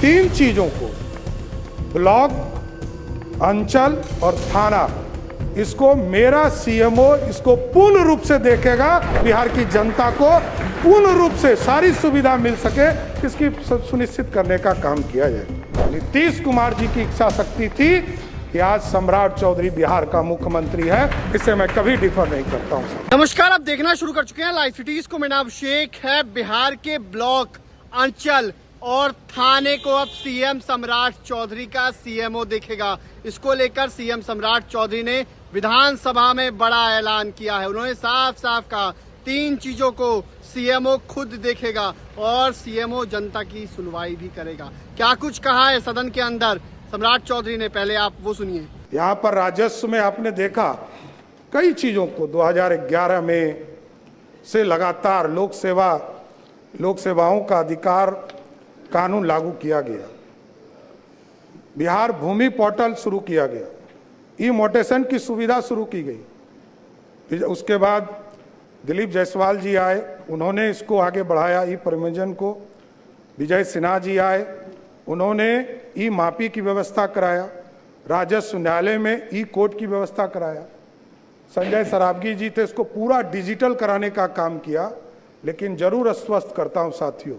तीन चीजों को, ब्लॉक, अंचल और थाना, इसको मेरा सीएमओ इसको पूर्ण रूप से देखेगा। बिहार की जनता को पूर्ण रूप से सारी सुविधा मिल सके, इसकी सुनिश्चित करने का काम किया जाए। नीतीश कुमार जी की इच्छा शक्ति थी कि आज सम्राट चौधरी बिहार का मुख्यमंत्री है, इससे मैं कभी डिफर नहीं करता हूं। नमस्कार, आप देखना शुरू कर चुके हैं लाइव सिटीज को। मेरा नाम अभिषेक है। बिहार के ब्लॉक, अंचल और थाने को अब सीएम सम्राट चौधरी का सीएमओ देखेगा। इसको लेकर सीएम सम्राट चौधरी ने विधानसभा में बड़ा ऐलान किया है। उन्होंने साफ साफ कहा, तीन चीजों को सीएमओ खुद देखेगा और सीएमओ जनता की सुनवाई भी करेगा। क्या कुछ कहा है सदन के अंदर सम्राट चौधरी ने, पहले आप वो सुनिए। यहाँ पर राजस्व में आपने देखा कई चीजों को 2011 में से लगातार लोक सेवाओं का अधिकार कानून लागू किया गया। बिहार भूमि पोर्टल शुरू किया गया, ई मोटेशन की सुविधा शुरू की गई। उसके बाद दिलीप जायसवाल जी आए, उन्होंने इसको आगे बढ़ाया, ई परिवहन को। विजय सिन्हा जी आए, उन्होंने ई मापी की व्यवस्था कराया। राजस्व न्यायालय में ई कोर्ट की व्यवस्था कराया। संजय सरावगी जी थे, इसको पूरा डिजिटल कराने का काम किया। लेकिन जरूर आश्वस्त करता हूं साथियों,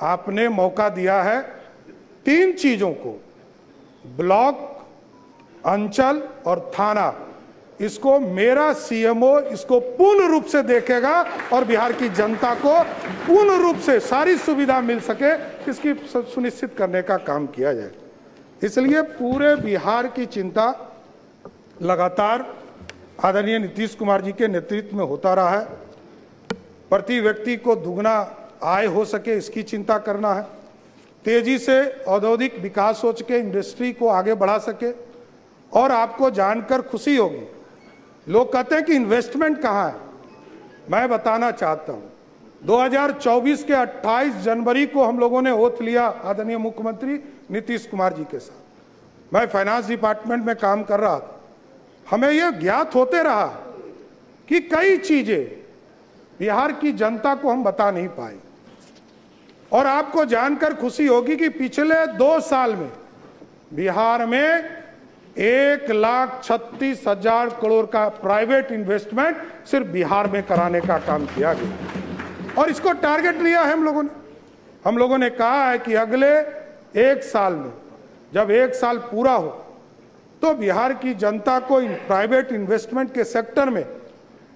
आपने मौका दिया है तीन चीजों को, ब्लॉक, अंचल और थाना, इसको मेरा सीएमओ इसको पूर्ण रूप से देखेगा और बिहार की जनता को पूर्ण रूप से सारी सुविधा मिल सके, इसकी सुनिश्चित करने का काम किया जाए। इसलिए पूरे बिहार की चिंता लगातार आदरणीय नीतीश कुमार जी के नेतृत्व में होता रहा है। प्रति व्यक्ति को दुगना आय हो सके, इसकी चिंता करना है। तेजी से औद्योगिक विकास हो सके, इंडस्ट्री को आगे बढ़ा सके। और आपको जानकर खुशी होगी, लोग कहते हैं कि इन्वेस्टमेंट कहाँ है। मैं बताना चाहता हूँ, 2024 के 28 जनवरी को हम लोगों ने ओथ लिया आदरणीय मुख्यमंत्री नीतीश कुमार जी के साथ। मैं फाइनेंस डिपार्टमेंट में काम कर रहा था। हमें यह ज्ञात होते रहा कि कई चीजें बिहार की जनता को हम बता नहीं पाए। और आपको जानकर खुशी होगी कि पिछले 2 साल में बिहार में 1,36,000 करोड़ का प्राइवेट इन्वेस्टमेंट सिर्फ बिहार में कराने का काम किया गया। और इसको टारगेट लिया है हम लोगों ने कहा है कि अगले 1 साल में, जब 1 साल पूरा हो, तो बिहार की जनता को प्राइवेट इन्वेस्टमेंट के सेक्टर में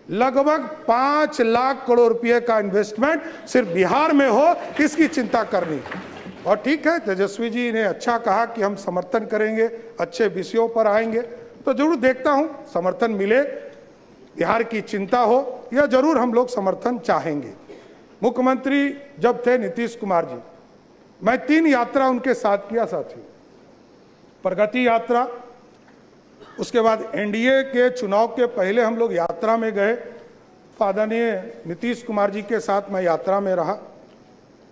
लगभग 5 लाख करोड़ रुपए का इन्वेस्टमेंट सिर्फ बिहार में हो, इसकी चिंता करनी। और ठीक है, तेजस्वी जी ने अच्छा कहा कि हम समर्थन करेंगे, अच्छे विषयों पर आएंगे, तो जरूर देखता हूं समर्थन मिले। बिहार की चिंता हो, यह जरूर हम लोग समर्थन चाहेंगे। मुख्यमंत्री जब थे नीतीश कुमार जी, मैं 3 यात्रा उनके साथ किया साथियों। प्रगति यात्रा, उसके बाद एनडीए के चुनाव के पहले हम लोग यात्रा में गए, आदरणीय नीतीश कुमार जी के साथ मैं यात्रा में रहा।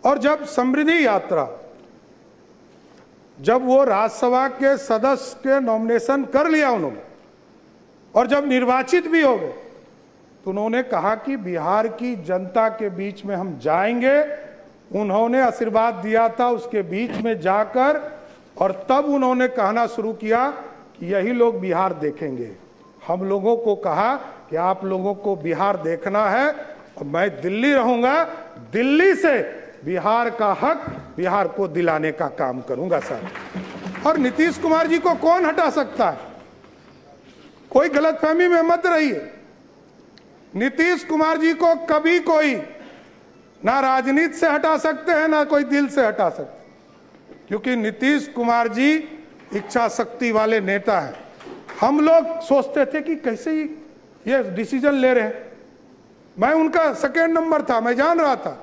और जब समृद्धि यात्रा, जब वो राज्यसभा के सदस्य के नॉमिनेशन कर लिया उन्होंने और जब निर्वाचित भी हो गए, तो उन्होंने कहा कि बिहार की जनता के बीच में हम जाएंगे। उन्होंने आशीर्वाद दिया था उसके बीच में जाकर, और तब उन्होंने कहना शुरू किया कि यही लोग बिहार देखेंगे। हम लोगों को कहा कि आप लोगों को बिहार देखना है और मैं दिल्ली रहूंगा, दिल्ली से बिहार का हक बिहार को दिलाने का काम करूंगा सर। और नीतीश कुमार जी को कौन हटा सकता है? कोई गलतफहमी में मत रहिए। नीतीश कुमार जी को कभी कोई ना राजनीति से हटा सकते हैं, ना कोई दिल से हटा सकते, क्योंकि नीतीश कुमार जी इच्छा शक्ति वाले नेता हैं। हम लोग सोचते थे कि कैसे ये डिसीजन ले रहे हैं। मैं उनका सेकेंड नंबर था, मैं जान रहा था।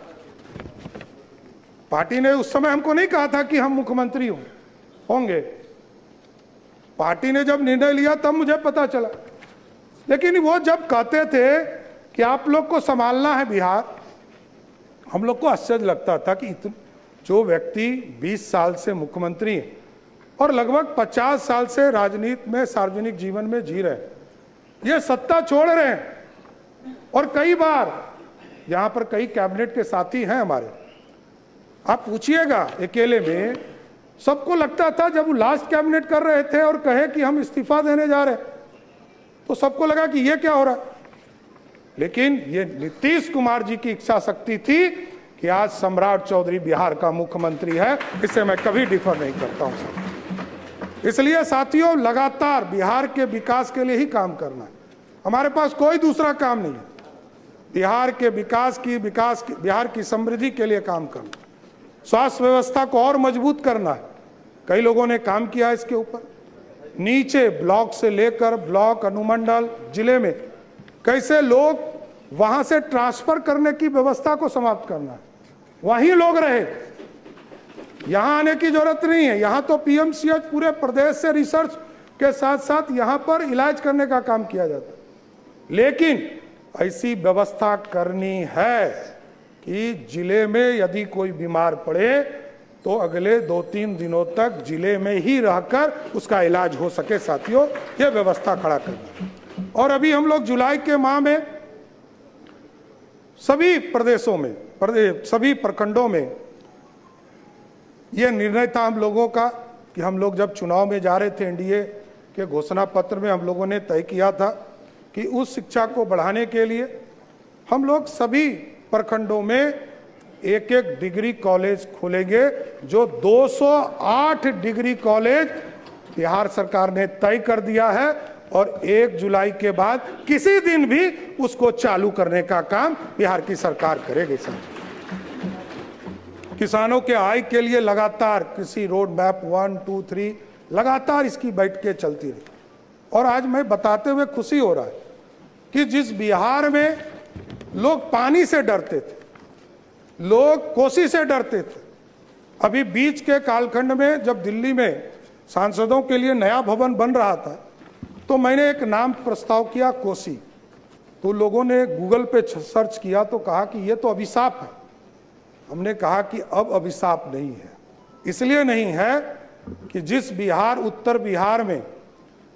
पार्टी ने उस समय हमको नहीं कहा था कि हम मुख्यमंत्री होंगे। पार्टी ने जब निर्णय लिया तब मुझे पता चला। लेकिन वो जब कहते थे कि आप लोग को संभालना है बिहार, हम लोग को आश्चर्य लगता था कि जो व्यक्ति 20 साल से मुख्यमंत्री है और लगभग 50 साल से राजनीति में, सार्वजनिक जीवन में जी रहे, ये सत्ता छोड़ रहे हैं। और कई बार यहाँ पर कई कैबिनेट के साथी हैं हमारे, आप पूछिएगा अकेले में सबको लगता था जब वो लास्ट कैबिनेट कर रहे थे और कहे कि हम इस्तीफा देने जा रहे, तो सबको लगा कि ये क्या हो रहा है। लेकिन ये नीतीश कुमार जी की इच्छा शक्ति थी कि आज सम्राट चौधरी बिहार का मुख्यमंत्री है, इससे मैं कभी डिफर नहीं करता हूं। इसलिए साथियों, लगातार बिहार के विकास के लिए ही काम करना है, हमारे पास कोई दूसरा काम नहीं है। बिहार के विकास की बिहार की समृद्धि के लिए काम करना, स्वास्थ्य व्यवस्था को और मजबूत करना है। कई लोगों ने काम किया इसके ऊपर, नीचे ब्लॉक से लेकर ब्लॉक, अनुमंडल, जिले में कैसे लोग वहां से ट्रांसफर करने की व्यवस्था को समाप्त करना है, वहीं लोग रहे, यहां आने की जरूरत नहीं है। यहां तो पीएमसीएच पूरे प्रदेश से रिसर्च के साथ साथ यहां पर इलाज करने का काम किया जाता है, लेकिन ऐसी व्यवस्था करनी है कि जिले में यदि कोई बीमार पड़े तो अगले 2-3 दिनों तक जिले में ही रहकर उसका इलाज हो सके। साथियों, यह व्यवस्था खड़ा करना। और अभी हम लोग जुलाई के माह में सभी प्रदेशों में, सभी प्रखंडों में यह निर्णय था हम लोगों का कि हम लोग जब चुनाव में जा रहे थे, एनडीए के घोषणा पत्र में हम लोगों ने तय किया था कि उस शिक्षा को बढ़ाने के लिए हम लोग सभी प्रखंडों में एक डिग्री कॉलेज खोलेंगे। जो 208 डिग्री कॉलेज बिहार सरकार ने तय कर दिया है और 1 जुलाई के बाद किसी दिन भी उसको चालू करने का काम बिहार की सरकार करेगी। किसानों के आय के लिए लगातार कृषि रोड मैप 1, 2, 3 लगातार इसकी बैठकें चलती रही। और आज मैं बताते हुए खुशी हो रहा है कि जिस बिहार में लोग पानी से डरते थे, लोग कोसी से डरते थे, अभी बीच के कालखंड में जब दिल्ली में सांसदों के लिए नया भवन बन रहा था तो मैंने एक नाम प्रस्ताव किया, कोसी। तो लोगों ने गूगल पे सर्च किया तो कहा कि ये तो अभिशाप है। हमने कहा कि अब अभिशाप नहीं है। इसलिए नहीं है कि जिस बिहार, उत्तर बिहार में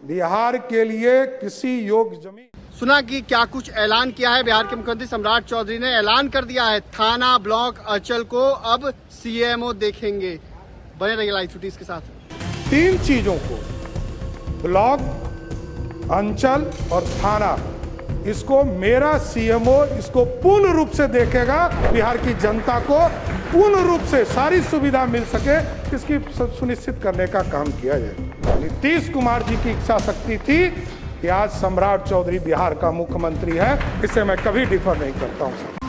बिहार के लिए कृषि योग्य जमीन। सुना कि क्या कुछ ऐलान किया है बिहार के मुख्यमंत्री सम्राट चौधरी ने। ऐलान कर दिया है थाना, ब्लॉक, अंचल को अब सीएमओ देखेंगे। बने रहिए लाइव छुट्टी के साथ। 3 चीजों को, ब्लॉक, अंचल और थाना, इसको मेरा सीएमओ इसको पूर्ण रूप से देखेगा। बिहार की जनता को पूर्ण रूप से सारी सुविधा मिल सके, इसकी सुनिश्चित करने का काम किया जाए। नीतीश कुमार जी की इच्छा शक्ति थी कि आज सम्राट चौधरी बिहार का मुख्यमंत्री है, इससे मैं कभी डिफर नहीं करता हूं।